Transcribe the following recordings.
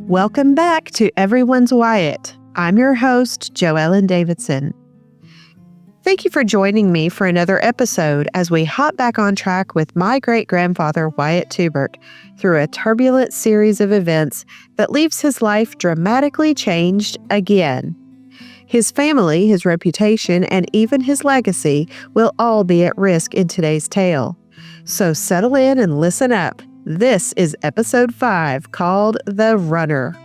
Welcome back to Everyone's Wyatt. I'm your host, Joellen Davidson. Thank you for joining me for another episode as we hop back on track with my great-grandfather, Wyatt Tubert, through a turbulent series of events that leaves his life dramatically changed again. His family, his reputation, and even his legacy will all be at risk in today's tale. So settle in and listen up. This is episode 5, called The Runner.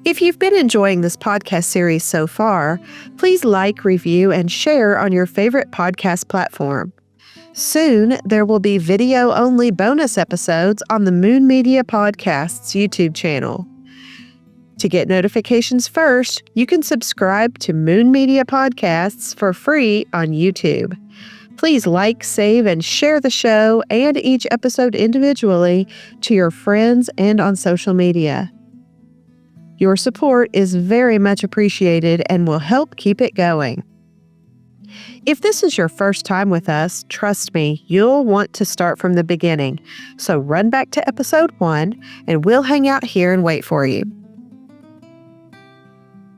If you've been enjoying this podcast series so far, please like, review, and share on your favorite podcast platform. Soon, there will be video-only bonus episodes on the Moon Media Podcasts YouTube channel. To get notifications first, you can subscribe to Moon Media Podcasts for free on YouTube. Please like, save, and share the show and each episode individually to your friends and on social media. Your support is very much appreciated and will help keep it going. If this is your first time with us, trust me, you'll want to start from the beginning. So run back to episode 1 and we'll hang out here and wait for you.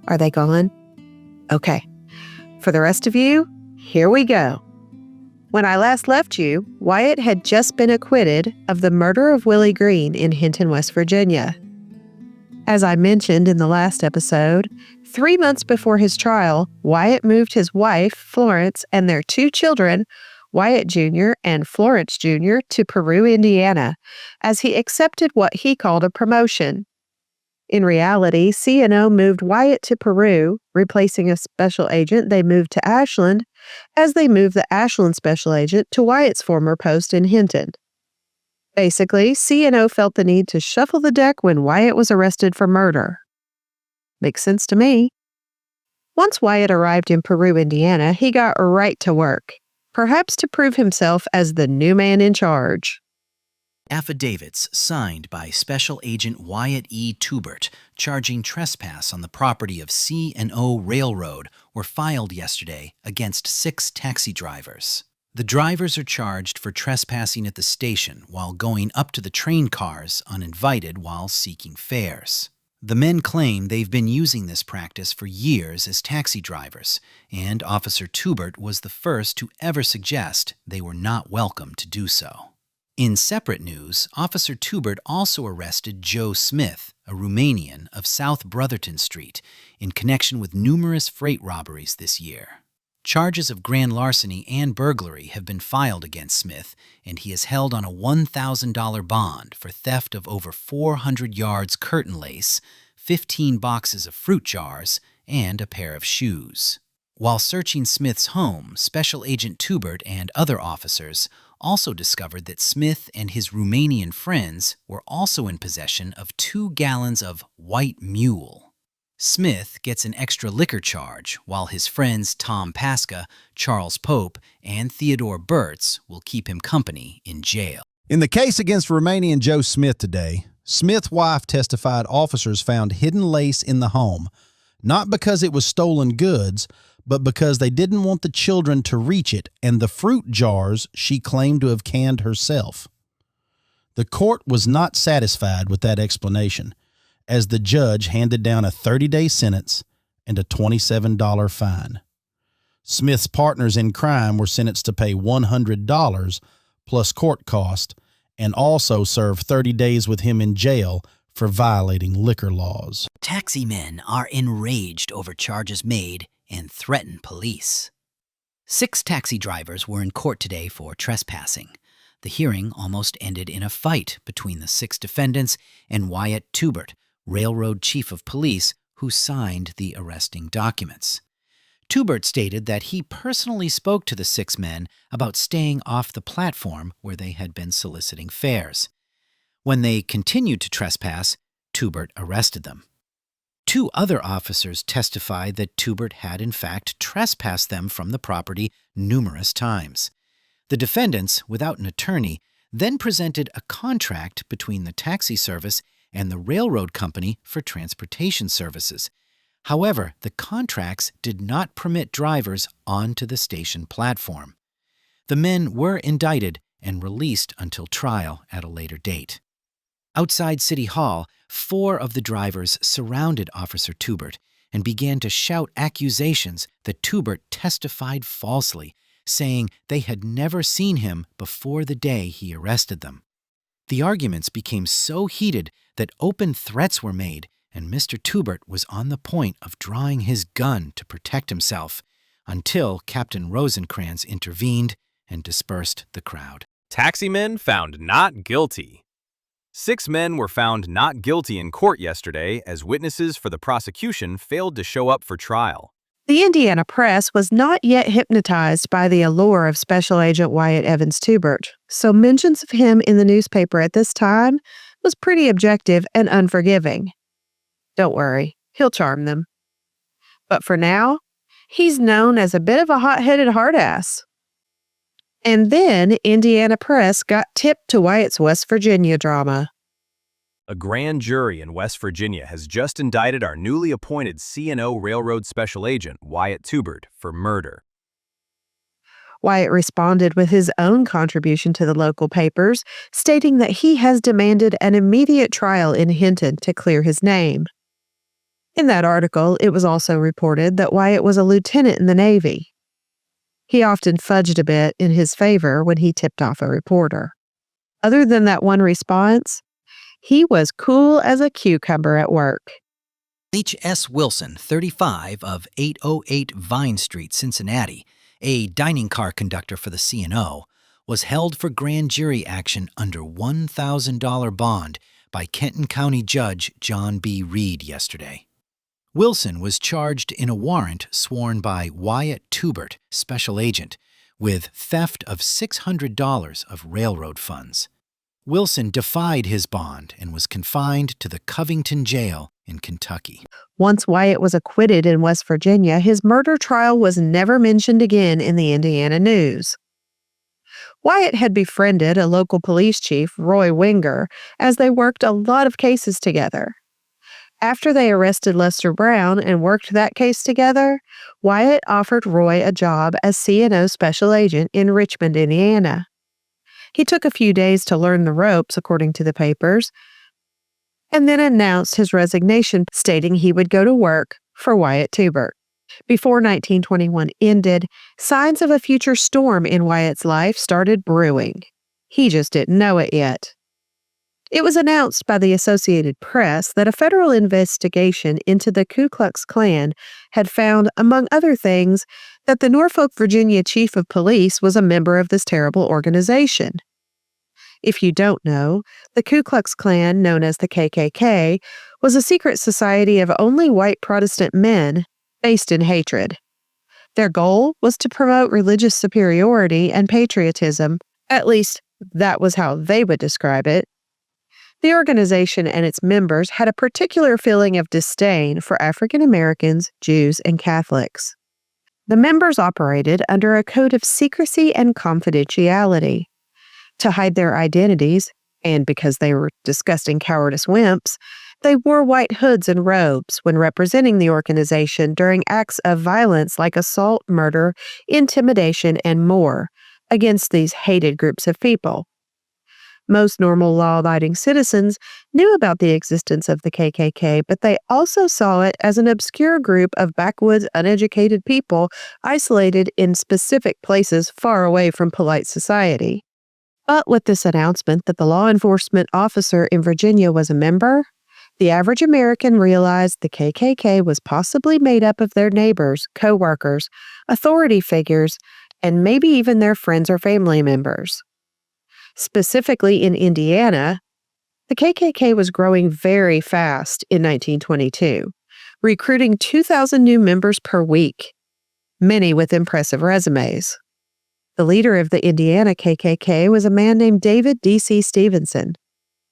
Are they gone? Okay. For the rest of you, here we go. When I last left you, Wyatt had just been acquitted of the murder of Willie Green in Hinton, West Virginia. As I mentioned in the last episode, 3 months before his trial, Wyatt moved his wife, Florence, and their 2 children, Wyatt Jr. and Florence Jr., to Peru, Indiana, as he accepted what he called a promotion. In reality, CNO moved Wyatt to Peru, replacing a special agent they moved to Ashland, as they moved the Ashland special agent to Wyatt's former post in Hinton. Basically, CNO felt the need to shuffle the deck when Wyatt was arrested for murder. Makes sense to me. Once Wyatt arrived in Peru, Indiana, he got right to work, perhaps to prove himself as the new man in charge. Affidavits signed by Special Agent Wyatt E. Tubert charging trespass on the property of C&O Railroad were filed yesterday against 6 taxi drivers. The drivers are charged for trespassing at the station while going up to the train cars uninvited while seeking fares. The men claim they've been using this practice for years as taxi drivers, and Officer Tubert was the first to ever suggest they were not welcome to do so. In separate news, Officer Tubert also arrested Joe Smith, a Romanian of South Brotherton Street, in connection with numerous freight robberies this year. Charges of grand larceny and burglary have been filed against Smith, and he is held on a $1,000 bond for theft of over 400 yards curtain lace, 15 boxes of fruit jars, and a pair of shoes. While searching Smith's home, Special Agent Tubert and other officers also discovered that Smith and his Romanian friends were also in possession of 2 gallons of white mule. Smith gets an extra liquor charge, while his friends Tom Pasca, Charles Pope, and Theodore Burtz will keep him company in jail. In the case against Romanian Joe Smith today, Smith's wife testified officers found hidden lace in the home, not because it was stolen goods, but because they didn't want the children to reach it and the fruit jars she claimed to have canned herself. The court was not satisfied with that explanation, as the judge handed down a 30-day sentence and a $27 fine. Smith's partners in crime were sentenced to pay $100 plus court cost and also serve 30 days with him in jail for violating liquor laws. Taxi men are enraged over charges made and threaten police. 6 taxi drivers were in court today for trespassing. The hearing almost ended in a fight between the 6 defendants and Wyatt Tubert, railroad chief of police, who signed the arresting documents. Tubert stated that he personally spoke to the 6 men about staying off the platform where they had been soliciting fares. When they continued to trespass, Tubert arrested them. 2 other officers testified that Tubert had in fact trespassed them from the property numerous times. The defendants, without an attorney, then presented a contract between the taxi service and the railroad company for transportation services. However, the contracts did not permit drivers onto the station platform. The men were indicted and released until trial at a later date. Outside City Hall, 4 of the drivers surrounded Officer Tubert and began to shout accusations that Tubert testified falsely, saying they had never seen him before the day he arrested them. The arguments became so heated that open threats were made, and Mr. Tubert was on the point of drawing his gun to protect himself until Captain Rosencrantz intervened and dispersed the crowd. Taximen found not guilty. 6 men were found not guilty in court yesterday as witnesses for the prosecution failed to show up for trial. The Indiana press was not yet hypnotized by the allure of Special Agent Wyatt Evans Tubert, so mentions of him in the newspaper at this time was pretty objective and unforgiving. Don't worry, he'll charm them. But for now, he's known as a bit of a hot-headed hard-ass. And then Indiana press got tipped to Wyatt's West Virginia drama. A grand jury in West Virginia has just indicted our newly appointed C&O Railroad Special Agent, Wyatt Tubert, for murder. Wyatt responded with his own contribution to the local papers, stating that he has demanded an immediate trial in Hinton to clear his name. In that article, it was also reported that Wyatt was a lieutenant in the Navy. He often fudged a bit in his favor when he tipped off a reporter. Other than that one response, he was cool as a cucumber at work. H.S. Wilson, 35, of 808 Vine Street, Cincinnati, a dining car conductor for the C&O, was held for grand jury action under $1,000 bond by Kenton County Judge John B. Reed yesterday. Wilson was charged in a warrant sworn by Wyatt Tubert, special agent, with theft of $600 of railroad funds. Wilson defied his bond and was confined to the Covington Jail in Kentucky. Once Wyatt was acquitted in West Virginia, his murder trial was never mentioned again in the Indiana news. Wyatt had befriended a local police chief, Roy Winger, as they worked a lot of cases together. After they arrested Lester Brown and worked that case together, Wyatt offered Roy a job as C&O Special Agent in Richmond, Indiana. He took a few days to learn the ropes, according to the papers, and then announced his resignation, stating he would go to work for Wyatt Tubert. Before 1921 ended, signs of a future storm in Wyatt's life started brewing. He just didn't know it yet. It was announced by the Associated Press that a federal investigation into the Ku Klux Klan had found, among other things, that the Norfolk, Virginia chief of police was a member of this terrible organization. If you don't know, the Ku Klux Klan, known as the KKK, was a secret society of only white Protestant men based in hatred. Their goal was to promote religious superiority and patriotism, at least that was how they would describe it. The organization and its members had a particular feeling of disdain for African Americans, Jews, and Catholics. The members operated under a code of secrecy and confidentiality. To hide their identities, and because they were disgusting cowardice wimps, they wore white hoods and robes when representing the organization during acts of violence like assault, murder, intimidation, and more against these hated groups of people. Most normal law-abiding citizens knew about the existence of the KKK, but they also saw it as an obscure group of backwoods, uneducated people isolated in specific places far away from polite society. But with this announcement that the law enforcement officer in Virginia was a member, the average American realized the KKK was possibly made up of their neighbors, co-workers, authority figures, and maybe even their friends or family members. Specifically in Indiana, the KKK was growing very fast in 1922, recruiting 2,000 new members per week, many with impressive resumes. The leader of the Indiana KKK was a man named David D.C. Stevenson,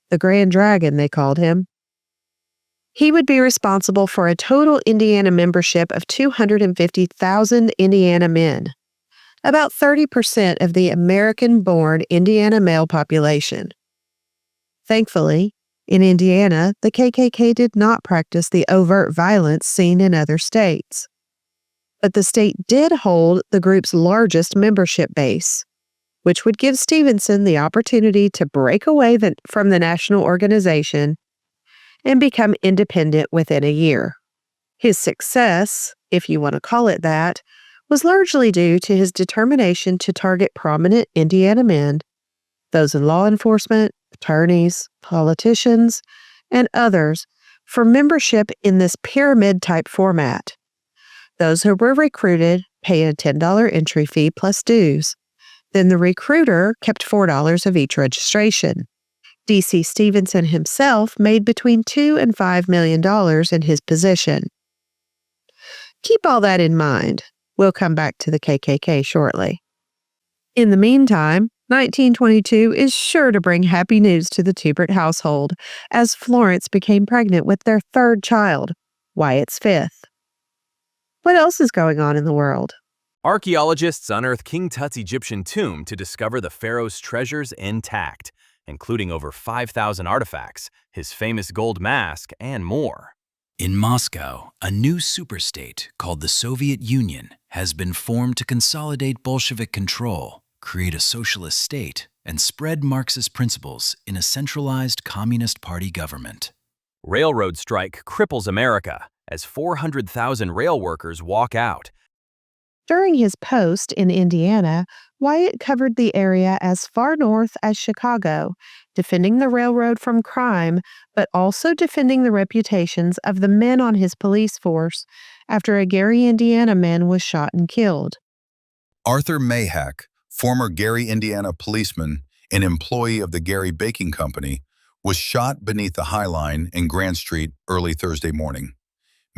the Grand Dragon, they called him. He would be responsible for a total Indiana membership of 250,000 Indiana men, about 30% of the American-born Indiana male population. Thankfully, In Indiana, the KKK did not practice the overt violence seen in other states. But the state did hold the group's largest membership base, which would give Stevenson the opportunity to break away from the national organization and become independent within a year. His success, if you want to call it that, was largely due to his determination to target prominent Indiana men, those in law enforcement, attorneys, politicians, and others, for membership in this pyramid-type format. Those who were recruited paid a $10 entry fee plus dues. Then the recruiter kept $4 of each registration. D.C. Stevenson himself made between $2 and $5 million in his position. Keep all that in mind. We'll come back to the KKK shortly. In the meantime, 1922 is sure to bring happy news to the Tubert household as Florence became pregnant with their third child, Wyatt's fifth. What else is going on in the world? Archaeologists unearth King Tut's Egyptian tomb to discover the pharaoh's treasures intact, including over 5,000 artifacts, his famous gold mask, and more. In Moscow, a new superstate called the Soviet Union has been formed to consolidate Bolshevik control, create a socialist state, and spread Marxist principles in a centralized Communist Party government. Railroad strike cripples America as 400,000 rail workers walk out. During his post in Indiana, Wyatt covered the area as far north as Chicago, defending the railroad from crime, but also defending the reputations of the men on his police force after a Gary, Indiana man was shot and killed. Arthur Mayhack, former Gary, Indiana policeman and employee of the Gary Baking Company, was shot beneath the High Line in Grant Street early Thursday morning.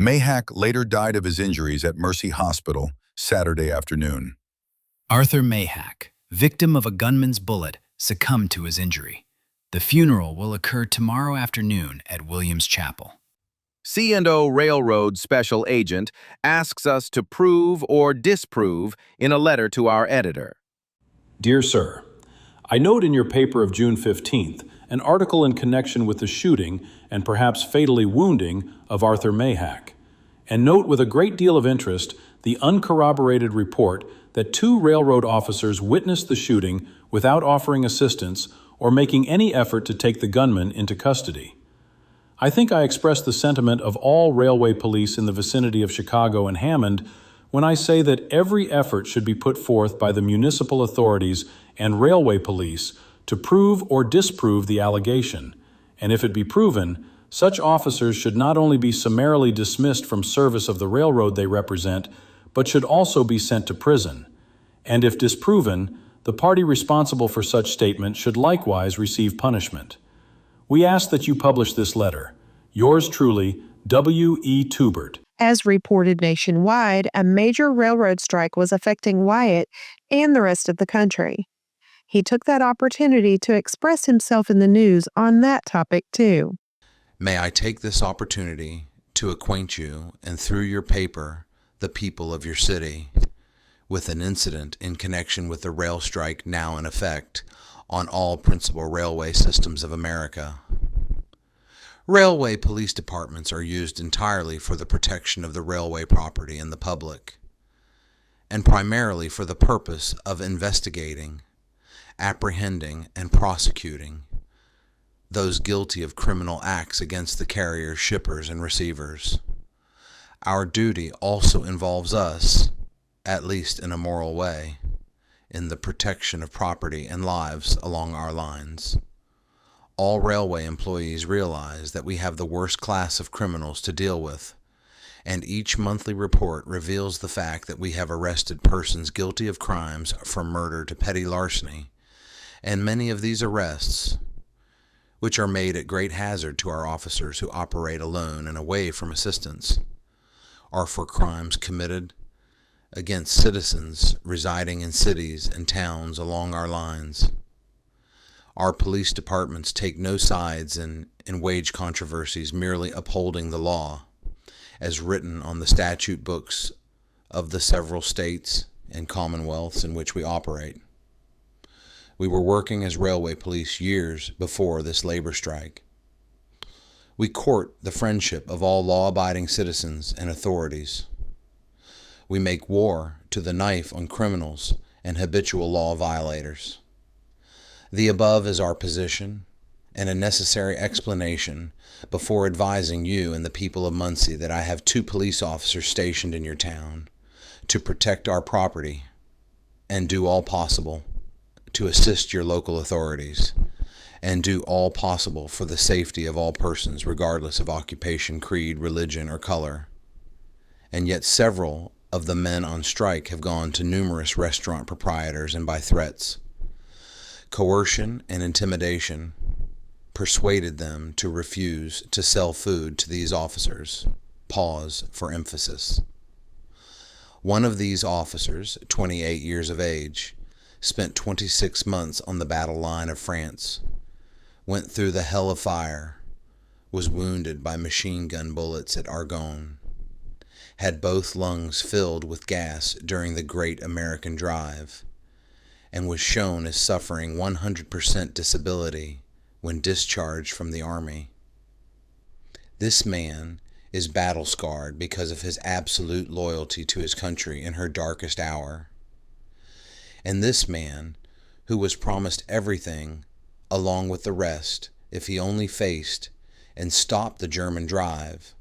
Mayhack later died of his injuries at Mercy Hospital Saturday afternoon. Arthur Mayhack, victim of a gunman's bullet, succumbed to his injury. The funeral will occur tomorrow afternoon at Williams Chapel. C&O Railroad Special Agent asks us to prove or disprove in a letter to our editor. Dear Sir, I note in your paper of June 15th an article in connection with the shooting and perhaps fatally wounding of Arthur Mayhack, and note with a great deal of interest the uncorroborated report that 2 railroad officers witnessed the shooting without offering assistance or making any effort to take the gunman into custody. I think I express the sentiment of all railway police in the vicinity of Chicago and Hammond when I say that every effort should be put forth by the municipal authorities and railway police to prove or disprove the allegation, and if it be proven, such officers should not only be summarily dismissed from service of the railroad they represent, but should also be sent to prison. And if disproven, the party responsible for such statement should likewise receive punishment. We ask that you publish this letter. Yours truly, W. E. Tubert. As reported nationwide, a major railroad strike was affecting Wyatt and the rest of the country. He took that opportunity to express himself in the news on that topic too. May I take this opportunity to acquaint you, and through your paper, the people of your city, with an incident in connection with the rail strike now in effect on all principal railway systems of America. Railway police departments are used entirely for the protection of the railway property and the public, and primarily for the purpose of investigating, apprehending, and prosecuting those guilty of criminal acts against the carriers, shippers, and receivers. Our duty also involves us, at least in a moral way, in the protection of property and lives along our lines. All railway employees realize that we have the worst class of criminals to deal with, and each monthly report reveals the fact that we have arrested persons guilty of crimes from murder to petty larceny, and many of these arrests, which are made at great hazard to our officers who operate alone and away from assistance, are for crimes committed against citizens residing in cities and towns along our lines. Our police departments take no sides in wage controversies, merely upholding the law as written on the statute books of the several states and commonwealths in which we operate. We were working as railway police years before this labor strike. We court the friendship of all law-abiding citizens and authorities. We make war to the knife on criminals and habitual law violators. The above is our position and a necessary explanation before advising you and the people of Muncie that I have 2 police officers stationed in your town to protect our property and do all possible to assist your local authorities and do all possible for the safety of all persons regardless of occupation, creed, religion, or color. And yet several of the men on strike have gone to numerous restaurant proprietors and by threats, coercion, and intimidation persuaded them to refuse to sell food to these officers. Pause for emphasis. One of these officers, 28 years of age, spent 26 months on the battle line of France, went through the hell of fire, was wounded by machine gun bullets at Argonne, had both lungs filled with gas during the Great American Drive, and was shown as suffering 100% disability when discharged from the Army. This man is battle-scarred because of his absolute loyalty to his country in her darkest hour. And this man, who was promised everything along with the rest if he only faced and stopped the German drive,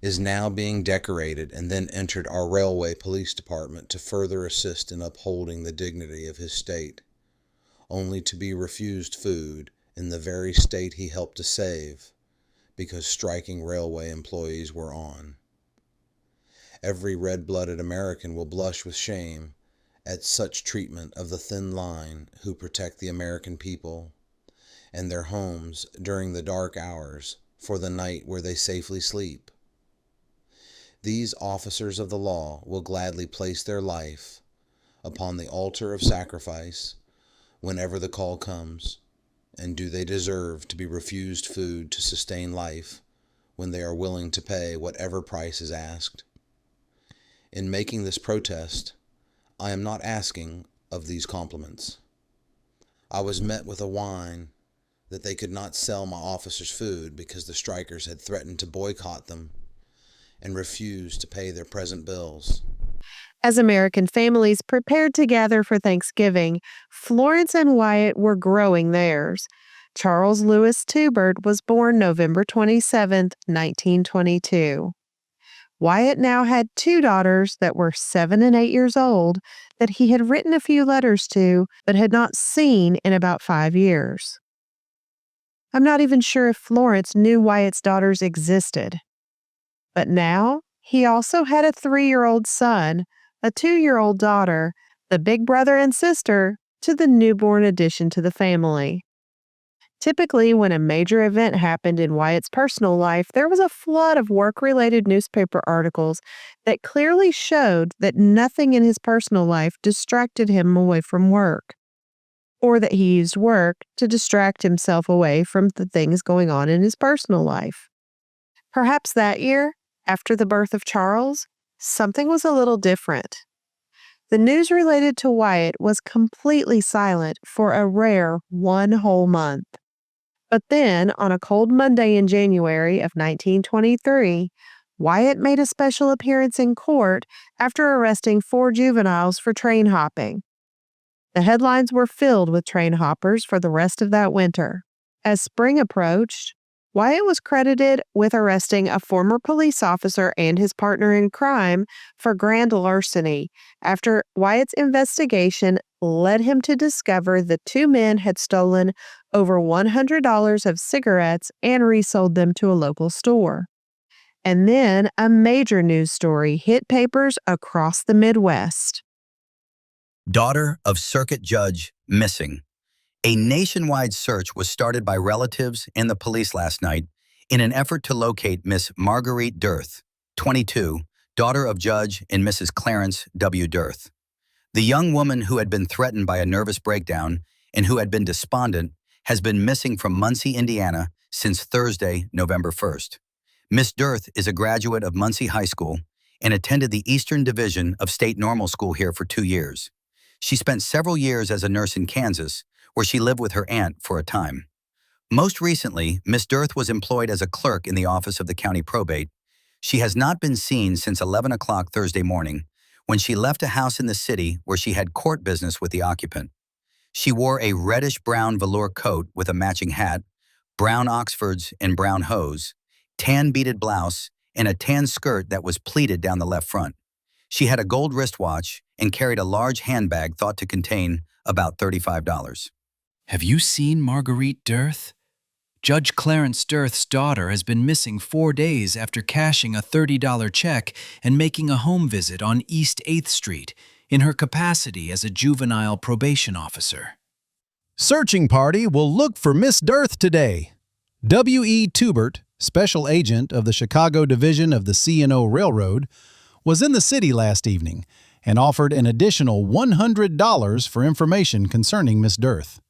is now being decorated and then entered our railway police department to further assist in upholding the dignity of his state, only to be refused food in the very state he helped to save because striking railway employees were on. Every red-blooded American will blush with shame at such treatment of the thin line who protect the American people and their homes during the dark hours for the night where they safely sleep. These officers of the law will gladly place their life upon the altar of sacrifice whenever the call comes. And do they deserve to be refused food to sustain life when they are willing to pay whatever price is asked? In making this protest, I am not asking of these compliments. I was met with a whine that they could not sell my officers food because the strikers had threatened to boycott them and refused to pay their present bills. As American families prepared to gather for Thanksgiving, Florence and Wyatt were growing theirs. Charles Louis Tubert was born November 27, 1922. Wyatt now had 2 daughters that were 7 and 8 years old that he had written a few letters to but had not seen in about 5 years. I'm not even sure if Florence knew Wyatt's daughters existed. But now he also had a 3-year-old son, a 2-year-old daughter, the big brother and sister to the newborn addition to the family. Typically, when a major event happened in Wyatt's personal life, there was a flood of work-related newspaper articles that clearly showed that nothing in his personal life distracted him away from work, or that he used work to distract himself away from the things going on in his personal life. Perhaps that year, after the birth of Charles, something was a little different. The news related to Wyatt was completely silent for a rare 1 whole month. But then, on a cold Monday in January of 1923, Wyatt made a special appearance in court after arresting 4 juveniles for train hopping. The headlines were filled with train hoppers for the rest of that winter. As spring approached, Wyatt was credited with arresting a former police officer and his partner in crime for grand larceny after Wyatt's investigation led him to discover the 2 men had stolen over $100 of cigarettes and resold them to a local store. And then a major news story hit papers across the Midwest. Daughter of Circuit Judge missing. A nationwide search was started by relatives and the police last night in an effort to locate Miss Marguerite Dearth, 22, daughter of Judge and Mrs. Clarence W. Dearth. The young woman who had been threatened by a nervous breakdown and who had been despondent has been missing from Muncie, Indiana since Thursday, November 1st. Miss Dearth is a graduate of Muncie High School and attended the Eastern Division of State Normal School here for 2 years. She spent several years as a nurse in Kansas, where she lived with her aunt for a time. Most recently, Miss Dirth was employed as a clerk in the office of the county probate. She has not been seen since 11 o'clock Thursday morning, when she left a house in the city where she had court business with the occupant. She wore a reddish-brown velour coat with a matching hat, brown Oxfords and brown hose, tan beaded blouse, and a tan skirt that was pleated down the left front. She had a gold wristwatch and carried a large handbag thought to contain about $35. Have you seen Marguerite Dirth? Judge Clarence Dirth's daughter has been missing 4 days after cashing a $30 check and making a home visit on East 8th Street in her capacity as a juvenile probation officer. Searching party will look for Miss Dirth today. W.E. Tubert, special agent of the Chicago Division of the C&O Railroad, was in the city last evening and offered an additional $100 for information concerning Miss Dirth.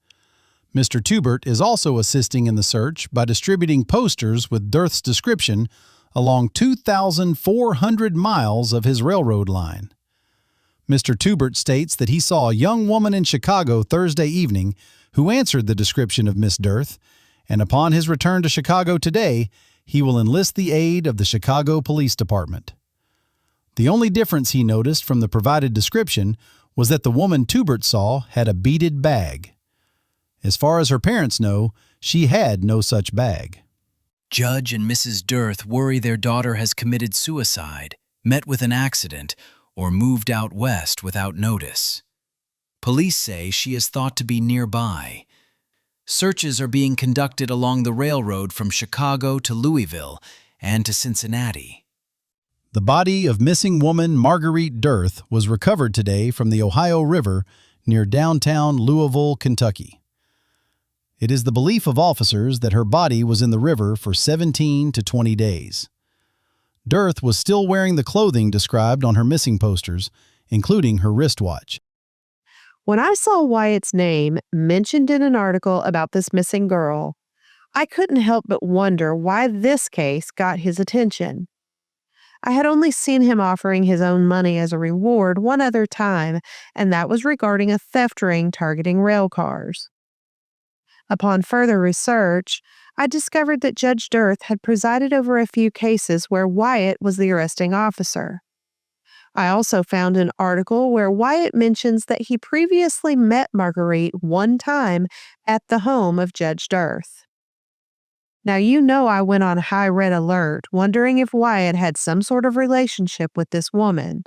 Mr. Tubert is also assisting in the search by distributing posters with Dirth's description along 2,400 miles of his railroad line. Mr. Tubert states that he saw a young woman in Chicago Thursday evening who answered the description of Miss Dirth, and upon his return to Chicago today, he will enlist the aid of the Chicago Police Department. The only difference he noticed from the provided description was that the woman Tubert saw had a beaded bag. As far as her parents know, she had no such bag. Judge and Mrs. Dirth worry their daughter has committed suicide, met with an accident, or moved out west without notice. Police say she is thought to be nearby. Searches are being conducted along the railroad from Chicago to Louisville and to Cincinnati. The body of missing woman Marguerite Dirth was recovered today from the Ohio River near downtown Louisville, Kentucky. It is the belief of officers that her body was in the river for 17 to 20 days. Dirth was still wearing the clothing described on her missing posters, including her wristwatch. When I saw Wyatt's name mentioned in an article about this missing girl, I couldn't help but wonder why this case got his attention. I had only seen him offering his own money as a reward one other time, and that was regarding a theft ring targeting rail cars. Upon further research, I discovered that Judge Dirth had presided over a few cases where Wyatt was the arresting officer. I also found an article where Wyatt mentions that he previously met Marguerite one time at the home of Judge Dirth. Now you know I went on high red alert, wondering if Wyatt had some sort of relationship with this woman.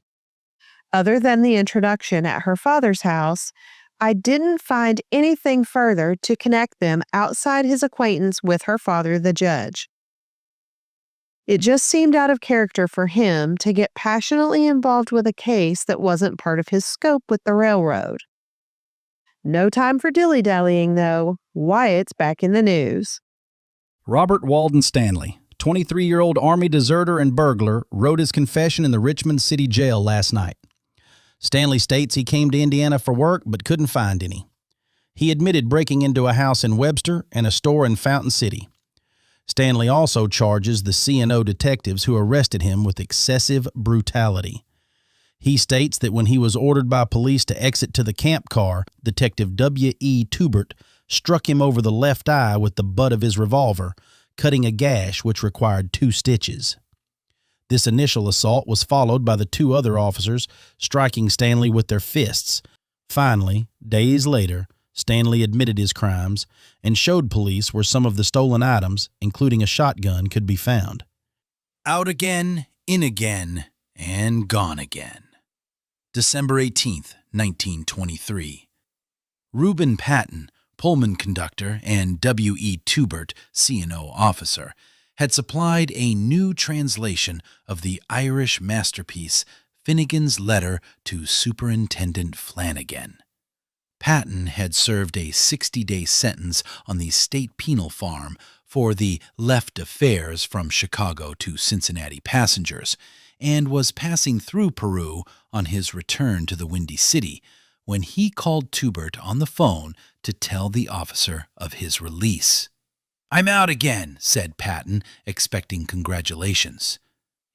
Other than the introduction at her father's house, I didn't find anything further to connect them outside his acquaintance with her father, the judge. It just seemed out of character for him to get passionately involved with a case that wasn't part of his scope with the railroad. No time for dilly-dallying, though. Wyatt's back in the news. Robert Walden Stanley, 23-year-old Army deserter and burglar, wrote his confession in the Richmond City Jail last night. Stanley states he came to Indiana for work but couldn't find any. He admitted breaking into a house in Webster and a store in Fountain City. Stanley also charges the C&O detectives who arrested him with excessive brutality. He states that when he was ordered by police to exit to the camp car, Detective W.E. Tubert struck him over the left eye with the butt of his revolver, cutting a gash which required 2 stitches. This initial assault was followed by the 2 other officers striking Stanley with their fists. Finally, days later, Stanley admitted his crimes and showed police where some of the stolen items, including a shotgun, could be found. Out again, in again, and gone again. December 18th, 1923. Reuben Patton, Pullman conductor and W.E. Tubert, C&O officer, had supplied a new translation of the Irish masterpiece Finnegan's Letter to Superintendent Flanagan. Patton had served a 60-day sentence on the state penal farm for the left affairs from Chicago to Cincinnati passengers and was passing through Peru on his return to the Windy City when he called Tubert on the phone to tell the officer of his release. "I'm out again," said Patton, expecting congratulations.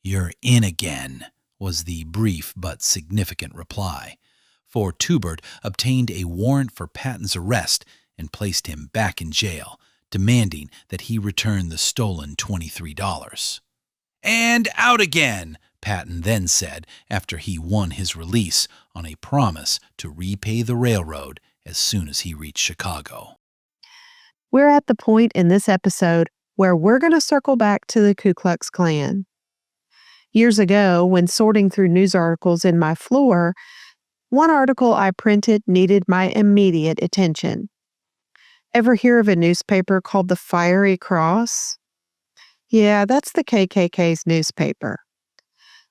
"You're in again," was the brief but significant reply, for Tubert obtained a warrant for Patton's arrest and placed him back in jail, demanding that he return the stolen $23. "And out again," Patton then said after he won his release on a promise to repay the railroad as soon as he reached Chicago. We're at the point in this episode where we're going to circle back to the Ku Klux Klan. Years ago, when sorting through news articles in my floor, one article I printed needed my immediate attention. Ever hear of a newspaper called the Fiery Cross? Yeah, that's the KKK's newspaper.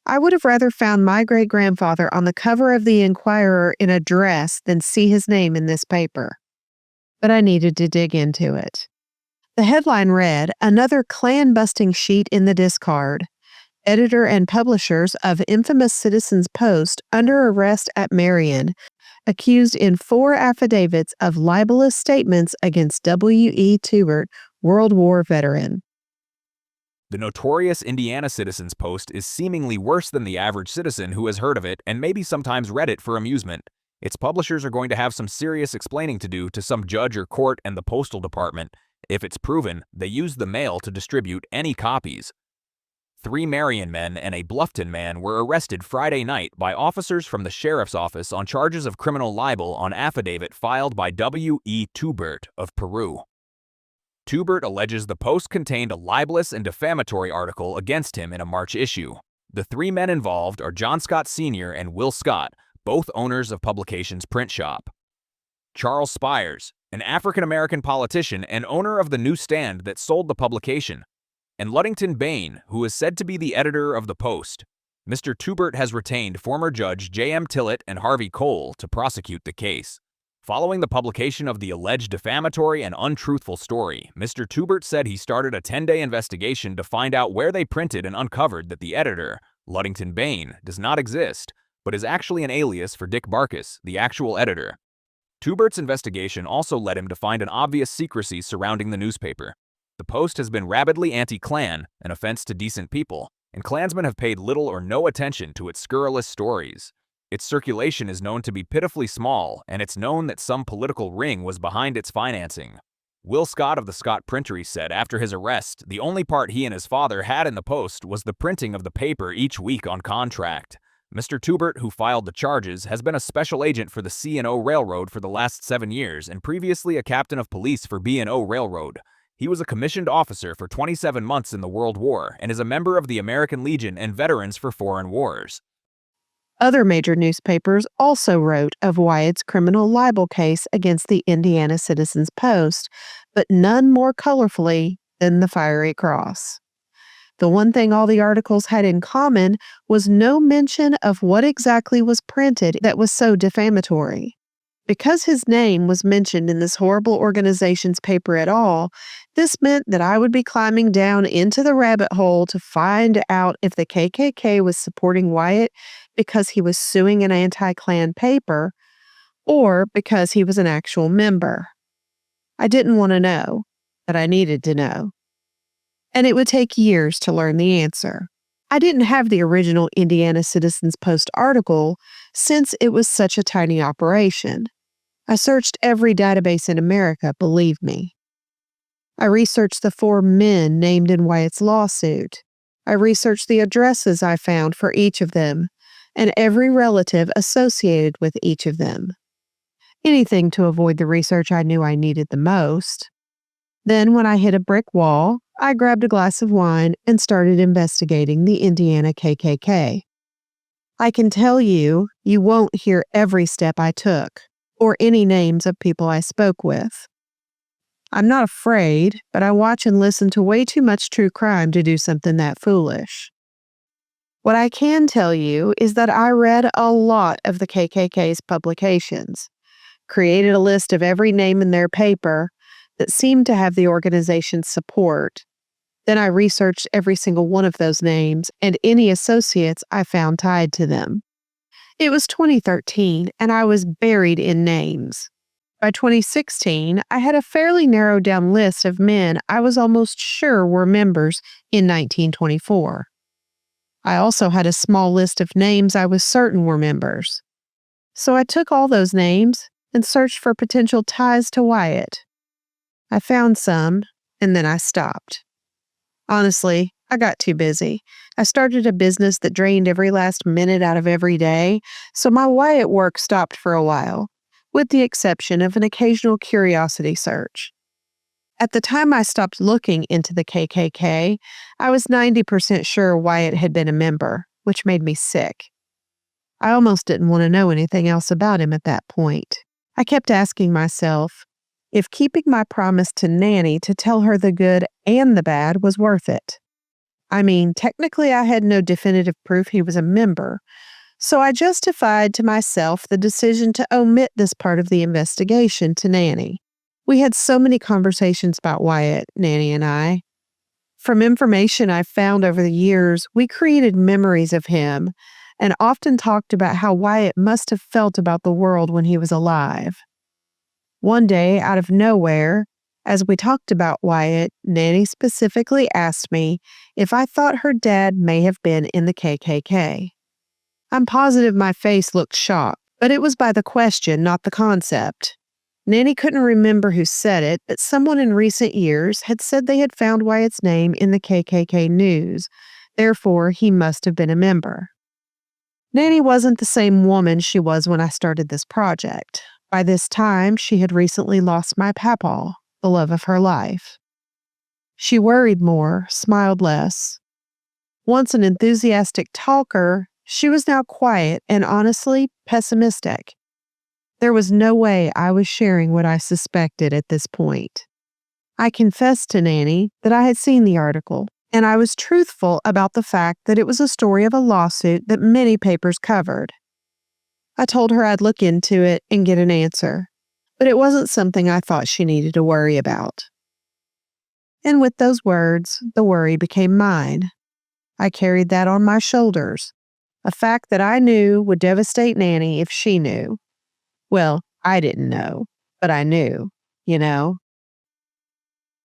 I would have rather found my great-grandfather on the cover of the Inquirer in a dress than see his name in this paper. But I needed to dig into it. The headline read, "Another Klan-busting sheet in the discard. Editor and publishers of infamous Citizen's Post under arrest at Marion, accused in 4 affidavits of libelous statements against W.E. Tubert, World War veteran." The notorious Indiana Citizen's Post is seemingly worse than the average citizen who has heard of it and maybe sometimes read it for amusement. Its publishers are going to have some serious explaining to do to some judge or court and the postal department. If it's proven, they used the mail to distribute any copies. 3 Marion men and a Bluffton man were arrested Friday night by officers from the sheriff's office on charges of criminal libel on affidavit filed by W.E. Tubert of Peru. Tubert alleges the Post contained a libelous and defamatory article against him in a March issue. The 3 men involved are John Scott Sr. and Will Scott, both owners of Publications Print Shop. Charles Spires, an African-American politician and owner of the newsstand that sold the publication, and Ludington Bain, who is said to be the editor of the Post. Mr. Tubert has retained former Judge J.M. Tillett and Harvey Cole to prosecute the case. Following the publication of the alleged defamatory and untruthful story, Mr. Tubert said he started a 10-day investigation to find out where they printed and uncovered that the editor, Ludington Bain, does not exist, but is actually an alias for Dick Barkus, the actual editor. Tubert's investigation also led him to find an obvious secrecy surrounding the newspaper. The Post has been rabidly anti-Klan, an offense to decent people, and Klansmen have paid little or no attention to its scurrilous stories. Its circulation is known to be pitifully small, and it's known that some political ring was behind its financing. Will Scott of the Scott Printery said after his arrest, the only part he and his father had in the Post was the printing of the paper each week on contract. Mr. Tubert, who filed the charges, has been a special agent for the C&O Railroad for the last 7 years and previously a captain of police for B&O Railroad. He was a commissioned officer for 27 months in the World War and is a member of the American Legion and Veterans for Foreign Wars. Other major newspapers also wrote of Wyatt's criminal libel case against the Indiana Citizen's Post, but none more colorfully than the Fiery Cross. The one thing all the articles had in common was no mention of what exactly was printed that was so defamatory. Because his name was mentioned in this horrible organization's paper at all, this meant that I would be climbing down into the rabbit hole to find out if the KKK was supporting Wyatt because he was suing an anti-Klan paper or because he was an actual member. I didn't want to know, but I needed to know. And it would take years to learn the answer. I didn't have the original Indiana Citizen's Post article since it was such a tiny operation. I searched every database in America, believe me. I researched the 4 men named in Wyatt's lawsuit. I researched the addresses I found for each of them and every relative associated with each of them. Anything to avoid the research I knew I needed the most. Then, when I hit a brick wall, I grabbed a glass of wine and started investigating the Indiana KKK. I can tell you, you won't hear every step I took, or any names of people I spoke with. I'm not afraid, but I watch and listen to way too much true crime to do something that foolish. What I can tell you is that I read a lot of the KKK's publications, created a list of every name in their paper that seemed to have the organization's support. Then I researched every single one of those names and any associates I found tied to them. It was 2013, and I was buried in names. By 2016, I had a fairly narrowed down list of men I was almost sure were members in 1924. I also had a small list of names I was certain were members. So I took all those names and searched for potential ties to Wyatt. I found some, and then I stopped. Honestly, I got too busy. I started a business that drained every last minute out of every day, so my Wyatt work stopped for a while, with the exception of an occasional curiosity search. At the time I stopped looking into the KKK, I was 90% sure Wyatt had been a member, which made me sick. I almost didn't want to know anything else about him at that point. I kept asking myself if keeping my promise to Nanny to tell her the good and the bad was worth it. I mean, technically I had no definitive proof he was a member, so I justified to myself the decision to omit this part of the investigation to Nanny. We had so many conversations about Wyatt, Nanny and I. From information I've found over the years, we created memories of him and often talked about how Wyatt must have felt about the world when he was alive. One day, out of nowhere, as we talked about Wyatt, Nanny specifically asked me if I thought her dad may have been in the KKK. I'm positive my face looked shocked, but it was by the question, not the concept. Nanny couldn't remember who said it, but someone in recent years had said they had found Wyatt's name in the KKK news. Therefore, he must have been a member. Nanny wasn't the same woman she was when I started this project. By this time, she had recently lost my papaw, the love of her life. She worried more, smiled less. Once an enthusiastic talker, she was now quiet and honestly pessimistic. There was no way I was sharing what I suspected at this point. I confessed to Nanny that I had seen the article, and I was truthful about the fact that it was a story of a lawsuit that many papers covered. I told her I'd look into it and get an answer, but it wasn't something I thought she needed to worry about. And with those words, the worry became mine. I carried that on my shoulders, a fact that I knew would devastate Nanny if she knew. Well, I didn't know, but I knew, you know.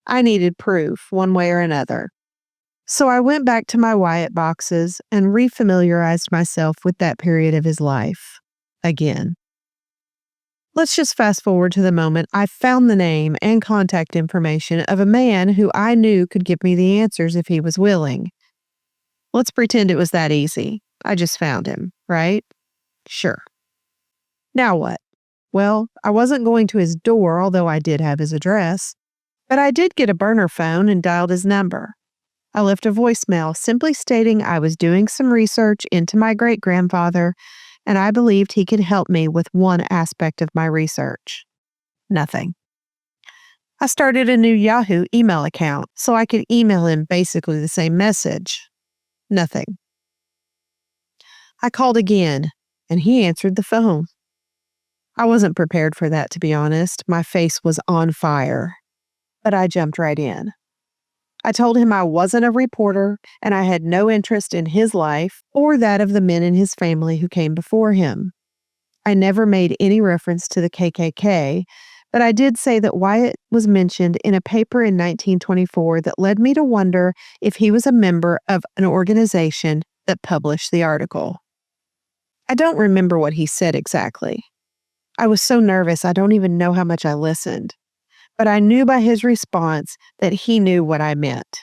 I needed proof, one way or another. So I went back to my Wyatt boxes and refamiliarized myself with that period of his life. Again. Let's just fast forward to the moment I found the name and contact information of a man who I knew could give me the answers if he was willing. Let's pretend it was that easy. I just found him, right? Sure. Now what? Well, I wasn't going to his door, although I did have his address. But I did get a burner phone and dialed his number. I left a voicemail simply stating I was doing some research into my great-grandfather, and I believed he could help me with one aspect of my research. Nothing. I started a new Yahoo email account so I could email him basically the same message. Nothing. I called again, and he answered the phone. I wasn't prepared for that, to be honest. My face was on fire. But I jumped right in. I told him I wasn't a reporter and I had no interest in his life or that of the men in his family who came before him. I never made any reference to the KKK, but I did say that Wyatt was mentioned in a paper in 1924 that led me to wonder if he was a member of an organization that published the article. I don't remember what he said exactly. I was so nervous I don't even know how much I listened. But I knew by his response that he knew what I meant.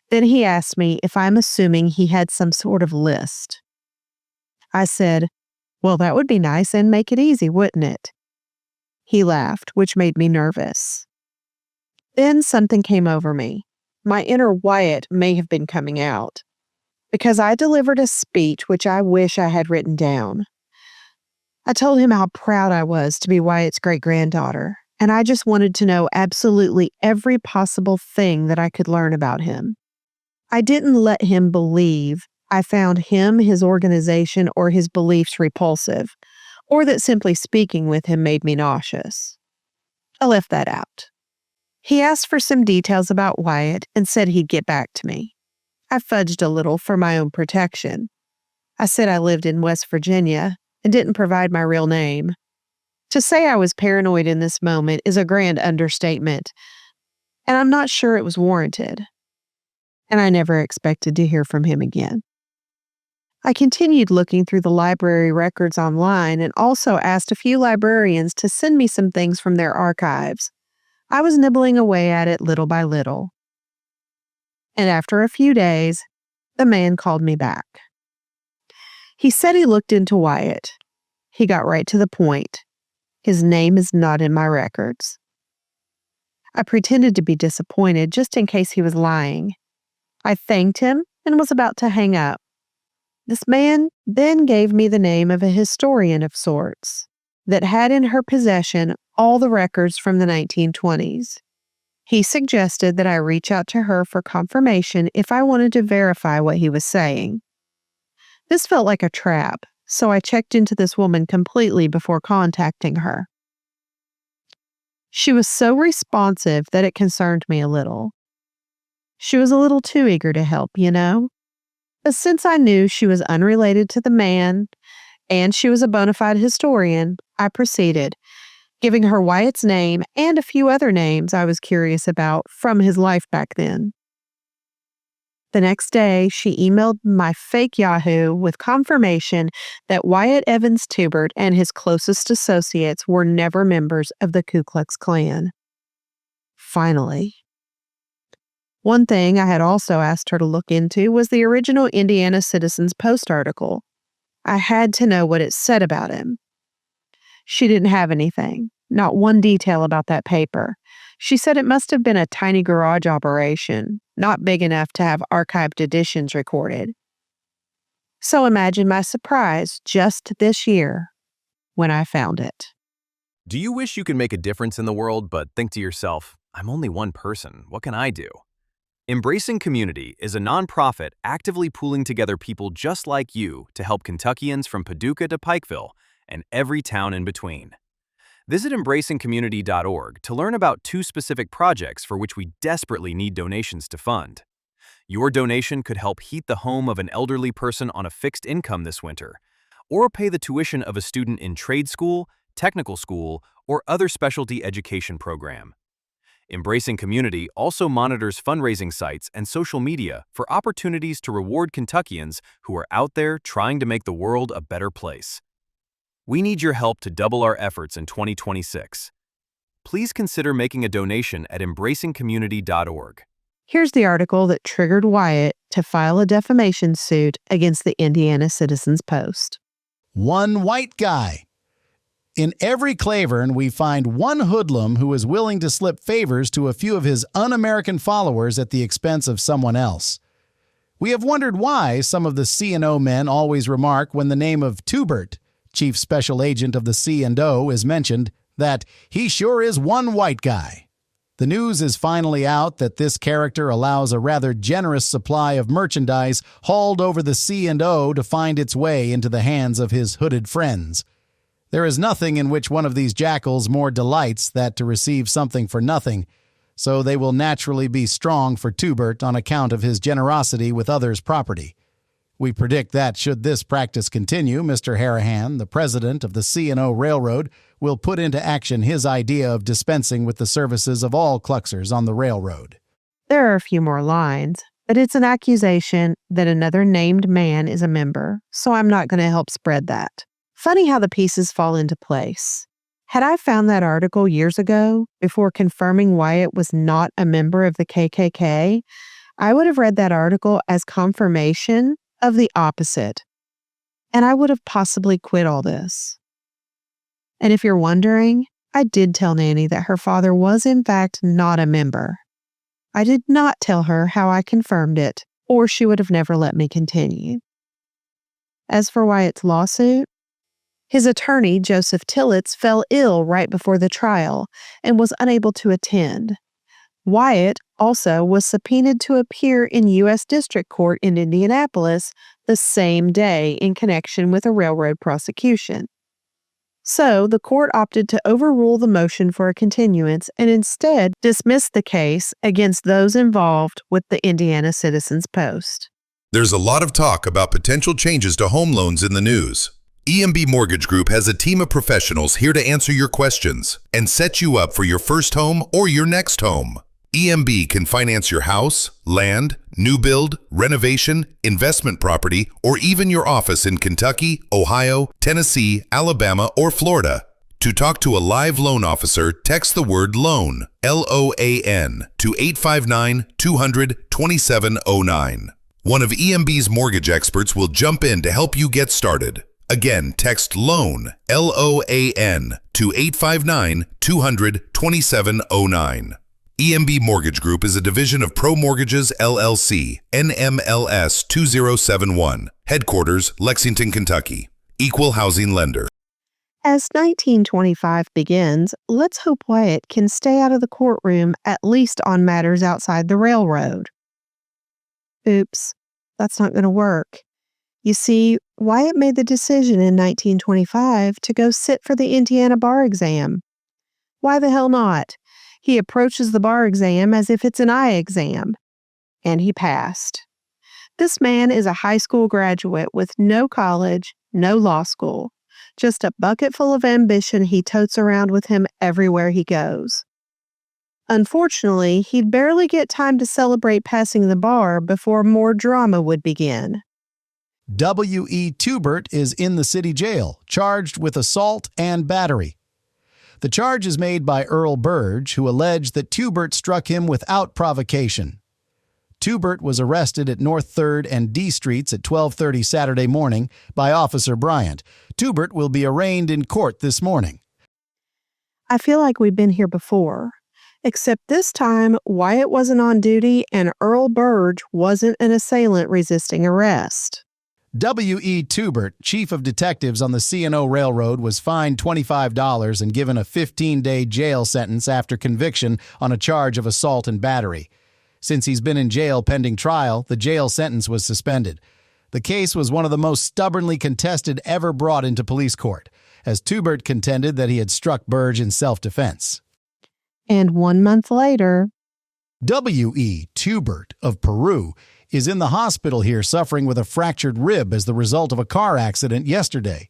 Then he asked me if I'm assuming he had some sort of list. I said, well, that would be nice and make it easy, wouldn't it? He laughed, which made me nervous. Then something came over me. My inner Wyatt may have been coming out, because I delivered a speech which I wish I had written down. I told him how proud I was to be Wyatt's great-granddaughter, and I just wanted to know absolutely every possible thing that I could learn about him. I didn't let him believe I found him, his organization, or his beliefs repulsive, or that simply speaking with him made me nauseous. I left that out. He asked for some details about Wyatt and said he'd get back to me. I fudged a little for my own protection. I said I lived in West Virginia and didn't provide my real name. To say I was paranoid in this moment is a grand understatement, and I'm not sure it was warranted. And I never expected to hear from him again. I continued looking through the library records online and also asked a few librarians to send me some things from their archives. I was nibbling away at it little by little. And after a few days, the man called me back. He said he looked into Wyatt. He got right to the point. His name is not in my records. I pretended to be disappointed just in case he was lying. I thanked him and was about to hang up. This man then gave me the name of a historian of sorts that had in her possession all the records from the 1920s. He suggested that I reach out to her for confirmation if I wanted to verify what he was saying. This felt like a trap, so I checked into this woman completely before contacting her. She was so responsive that it concerned me a little. She was a little too eager to help, you know? But since I knew she was unrelated to the man and she was a bona fide historian, I proceeded, giving her Wyatt's name and a few other names I was curious about from his life back then. The next day, she emailed my fake Yahoo with confirmation that Wyatt Evans Tubert and his closest associates were never members of the Ku Klux Klan. Finally. One thing I had also asked her to look into was the original Indiana Citizen's Post article. I had to know what it said about him. She didn't have anything, not one detail about that paper. She said it must have been a tiny garage operation, not big enough to have archived editions recorded. So imagine my surprise just this year when I found it. Do you wish you could make a difference in the world, but think to yourself, I'm only one person, what can I do? Embracing Community is a nonprofit actively pooling together people just like you to help Kentuckians from Paducah to Pikeville and every town in between. Visit embracingcommunity.org to learn about 2 specific projects for which we desperately need donations to fund. Your donation could help heat the home of an elderly person on a fixed income this winter, or pay the tuition of a student in trade school, technical school, or other specialty education program. Embracing Community also monitors fundraising sites and social media for opportunities to reward Kentuckians who are out there trying to make the world a better place. We need your help to double our efforts in 2026. Please consider making a donation at embracingcommunity.org. Here's the article that triggered Wyatt to file a defamation suit against the Indiana Citizen's Post. One white guy. In every Clavern, we find one hoodlum who is willing to slip favors to a few of his un-American followers at the expense of someone else. We have wondered why some of the C&O men always remark when the name of Tubert, Chief Special Agent of the C&O, is mentioned, that he sure is one white guy. The news is finally out that this character allows a rather generous supply of merchandise hauled over the C&O to find its way into the hands of his hooded friends. There is nothing in which one of these jackals more delights than to receive something for nothing, so they will naturally be strong for Tubert on account of his generosity with others' property. We predict that, should this practice continue, Mr. Harahan, the president of the C&O Railroad, will put into action his idea of dispensing with the services of all Kluxers on the railroad. There are a few more lines, but it's an accusation that another named man is a member, so I'm not going to help spread that. Funny how the pieces fall into place. Had I found that article years ago, before confirming Wyatt was not a member of the KKK, I would have read that article as confirmation of the opposite, and I would have possibly quit all this. And if you're wondering, I did tell Nanny that her father was in fact not a member. I did not tell her how I confirmed it, or she would have never let me continue. As for Wyatt's lawsuit, his attorney, Joseph Tillits, fell ill right before the trial and was unable to attend. Wyatt also was subpoenaed to appear in U.S. District Court in Indianapolis the same day in connection with a railroad prosecution. So the court opted to overrule the motion for a continuance and instead dismissed the case against those involved with the Indiana Citizen's Post. There's a lot of talk about potential changes to home loans in the news. EMB Mortgage Group has a team of professionals here to answer your questions and set you up for your first home or your next home. EMB can finance your house, land, new build, renovation, investment property, or even your office in Kentucky, Ohio, Tennessee, Alabama, or Florida. To talk to a live loan officer, text the word LOAN, LOAN, to 859-200-2709. One of EMB's mortgage experts will jump in to help you get started. Again, text LOAN, LOAN, to 859-200-2709. EMB Mortgage Group is a division of Pro Mortgages, LLC, NMLS 2071, headquarters, Lexington, Kentucky. Equal housing lender. As 1925 begins, let's hope Wyatt can stay out of the courtroom at least on matters outside the railroad. Oops, that's not going to work. You see, Wyatt made the decision in 1925 to go sit for the Indiana bar exam. Why the hell not? He approaches the bar exam as if it's an eye exam. And he passed. This man is a high school graduate with no college, no law school. Just a bucket full of ambition he totes around with him everywhere he goes. Unfortunately, he'd barely get time to celebrate passing the bar before more drama would begin. W.E. Tubert is in the city jail, charged with assault and battery. The charge is made by Earl Burge, who alleged that Tubert struck him without provocation. Tubert was arrested at North 3rd and D Streets at 12:30 Saturday morning by Officer Bryant. Tubert will be arraigned in court this morning. I feel like we've been here before, except this time Wyatt wasn't on duty and Earl Burge wasn't an assailant resisting arrest. W.E. Tubert, chief of detectives on the C&O Railroad, was fined $25 and given a 15-day jail sentence after conviction on a charge of assault and battery. Since he's been in jail pending trial, the jail sentence was suspended. The case was one of the most stubbornly contested ever brought into police court, as Tubert contended that he had struck Burge in self-defense. And 1 month later, W.E. Tubert of Peru is in the hospital here suffering with a fractured rib as the result of a car accident yesterday.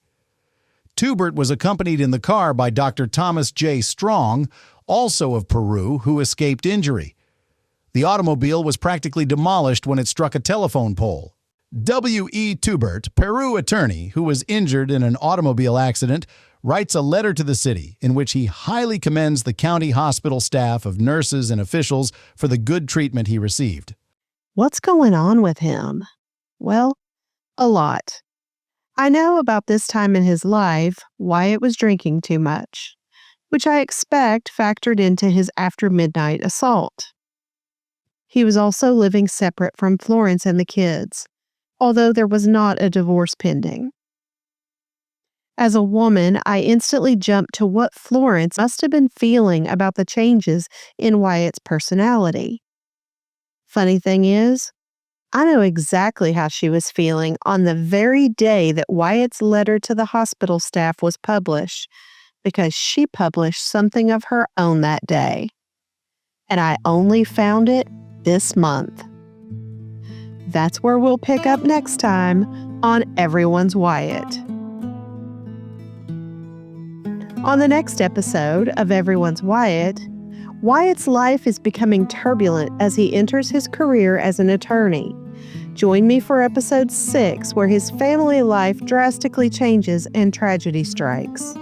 Tubert was accompanied in the car by Dr. Thomas J. Strong, also of Peru, who escaped injury. The automobile was practically demolished when it struck a telephone pole. W.E. Tubert, Peru attorney who was injured in an automobile accident, writes a letter to the city in which he highly commends the county hospital staff of nurses and officials for the good treatment he received. what's going on with him? Well, a lot. I know about this time in his life, Wyatt was drinking too much, which I expect factored into his after-midnight assault. He was also living separate from Florence and the kids, although there was not a divorce pending. As a woman, I instantly jumped to what Florence must have been feeling about the changes in Wyatt's personality. Funny thing is, I know exactly how she was feeling on the very day that Wyatt's letter to the hospital staff was published, because she published something of her own that day. And I only found it this month. That's where we'll pick up next time on Everyone's Wyatt. On the next episode of Everyone's Wyatt, Wyatt's life is becoming turbulent as he enters his career as an attorney. Join me for episode 6, where his family life drastically changes and tragedy strikes.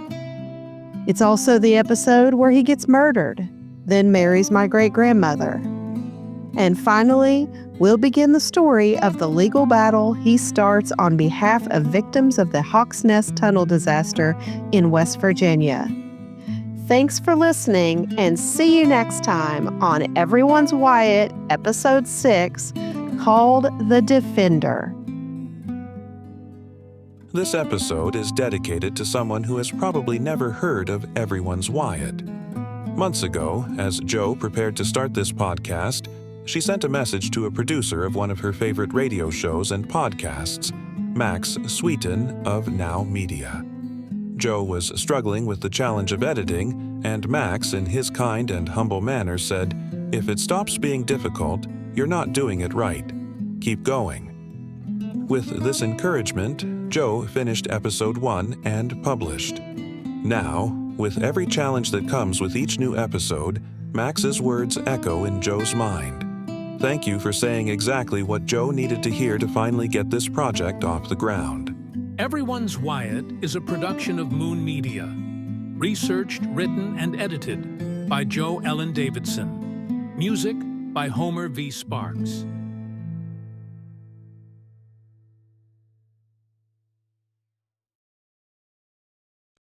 It's also the episode where he gets murdered, then marries my great-grandmother. And finally, we'll begin the story of the legal battle he starts on behalf of victims of the Hawks Nest Tunnel disaster in West Virginia. Thanks for listening, and see you next time on Everyone's Wyatt, Episode 6, called The Defender. This episode is dedicated to someone who has probably never heard of Everyone's Wyatt. Months ago, as Joe prepared to start this podcast, she sent a message to a producer of one of her favorite radio shows and podcasts, Max Sweeten of Now Media. Joe was struggling with the challenge of editing, and Max, in his kind and humble manner, said, "If it stops being difficult, you're not doing it right. Keep going." With this encouragement, Joe finished episode 1 and published. Now, with every challenge that comes with each new episode, Max's words echo in Joe's mind. Thank you for saying exactly what Joe needed to hear to finally get this project off the ground. Everyone's Wyatt is a production of Moon Media. Researched, written, and edited by Joe Ellen Davidson. Music by Homer V. Sparks.